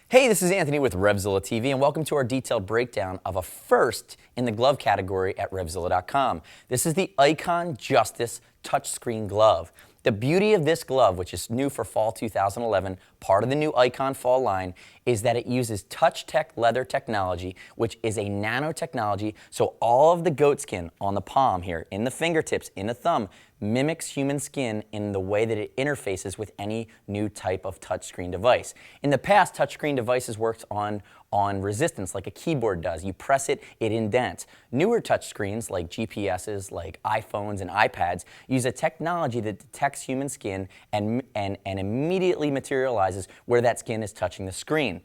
Hey, this is Anthony with RevZilla TV, and welcome to our detailed breakdown of a first in the glove category at RevZilla.com. This is the Icon Justice Touchscreen Glove. The beauty of this glove, which is new for fall 2011, part of the new Icon fall line, is that it uses Touchtec leather technology, which is a nanotechnology, so all of the goatskin on the palm here, in the fingertips, in the thumb, mimics human skin in the way that it interfaces with any new type of touchscreen device. In the past, touchscreen devices worked on resistance like a keyboard does. You press it, it indents. Newer touchscreens like GPSs, like iPhones and iPads, use a technology that detects human skin and immediately materializes where that skin is touching the screen.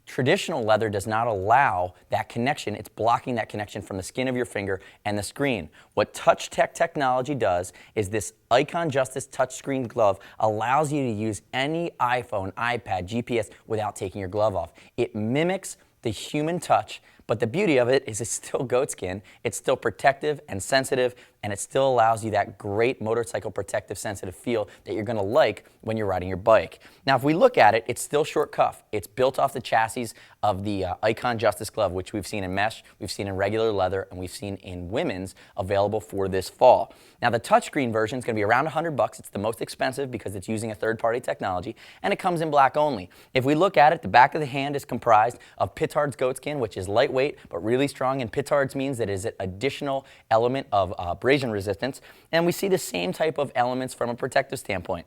Traditional leather does not allow that connection. It's blocking that connection from the skin of your finger and the screen. What Touchtec technology does is this Icon Justice touchscreen glove allows you to use any iPhone, iPad, GPS without taking your glove off. It mimics the human touch, but the beauty of it is it's still goatskin, it's still protective and sensitive, and it still allows you that great motorcycle protective sensitive feel that you're going to like when you're riding your bike. Now if we look at it, it's still short cuff. It's built off the chassis of the Icon Justice glove, which we've seen in mesh, we've seen in regular leather, and we've seen in women's available for this fall. Now the touchscreen version is going to be around $100. It's the most expensive because it's using a third-party technology, and it comes in black only. If we look at it, the back of the hand is comprised of Pittards goatskin, which is lightweight but really strong, and Pittards means that it is an additional element of abrasion resistance, and we see the same type of elements from a protective standpoint.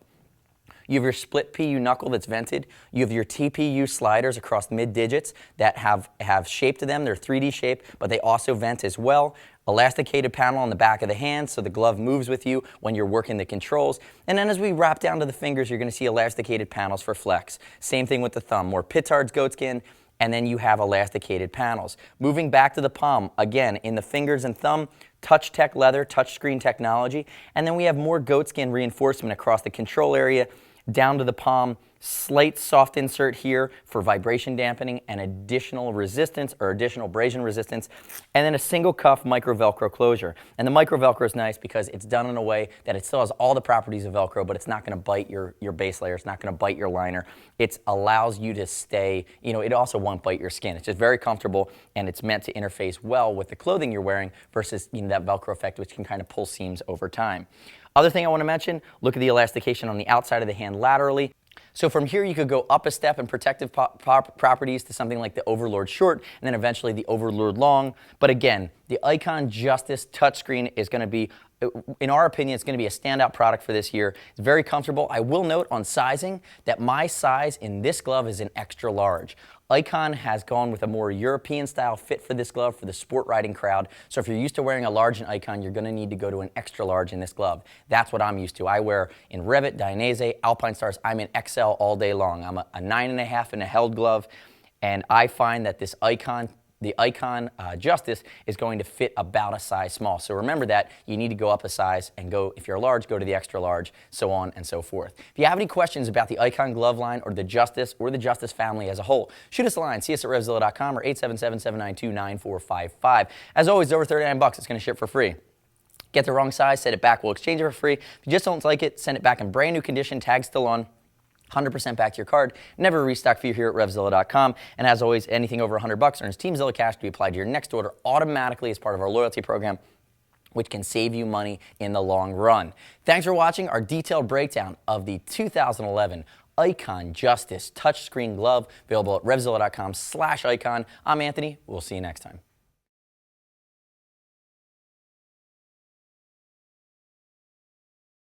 You have your split PU knuckle that's vented. You have your TPU sliders across mid digits that have shape to them. They're 3D shape, but they also vent as well. Elasticated panel on the back of the hand, so the glove moves with you when you're working the controls. And then as we wrap down to the fingers, you're going to see elasticated panels for flex. Same thing with the thumb, more Pittards goatskin, and then you have elasticated panels. Moving back to the palm, again, in the fingers and thumb, Touchtec leather, touchscreen technology, and then we have more goatskin reinforcement across the control area, down to the palm, slight soft insert here for vibration dampening and additional resistance or additional abrasion resistance, and then a single cuff Microvelcro closure. And the Microvelcro is nice because it's done in a way that it still has all the properties of Velcro, but it's not going to bite your base layer, it's not going to bite your liner. It allows you to stay, it also won't bite your skin. It's just very comfortable, and it's meant to interface well with the clothing you're wearing versus that Velcro effect, which can kind of pull seams over time. Other thing I want to mention, look at the elastication on the outside of the hand laterally. So from here you could go up a step in protective properties to something like the Overlord short and then eventually the Overlord long. But again, the Icon Justice touchscreen is going to be, in our opinion, it's going to be a standout product for this year. It's very comfortable. I will note on sizing that my size in this glove is an extra large. Icon has gone with a more European style fit for this glove for the sport riding crowd. So if you're used to wearing a large in Icon, you're going to need to go to an extra large in this glove. That's what I'm used to. I wear in Revit, Dainese, Alpine Stars. I'm in XL all day long. I'm a 9.5 in a held glove, and I find that this the Icon Justice is going to fit about a size small. So remember that you need to go up a size and go, if you're large, go to the extra large, so on and so forth. If you have any questions about the Icon glove line or the Justice family as a whole, shoot us a line. See us at RevZilla.com or 877-792-9455. As always, over $39. It's going to ship for free. Get the wrong size, send it back. We'll exchange it for free. If you just don't like it, send it back in brand new condition, tag still on. 100% back to your card. Never a restock fee here at RevZilla.com. And as always, anything over $100 earns TeamZilla cash to be applied to your next order automatically as part of our loyalty program, which can save you money in the long run. Thanks for watching our detailed breakdown of the 2011 Icon Justice touchscreen glove, available at RevZilla.com/Icon. I'm Anthony. We'll see you next time.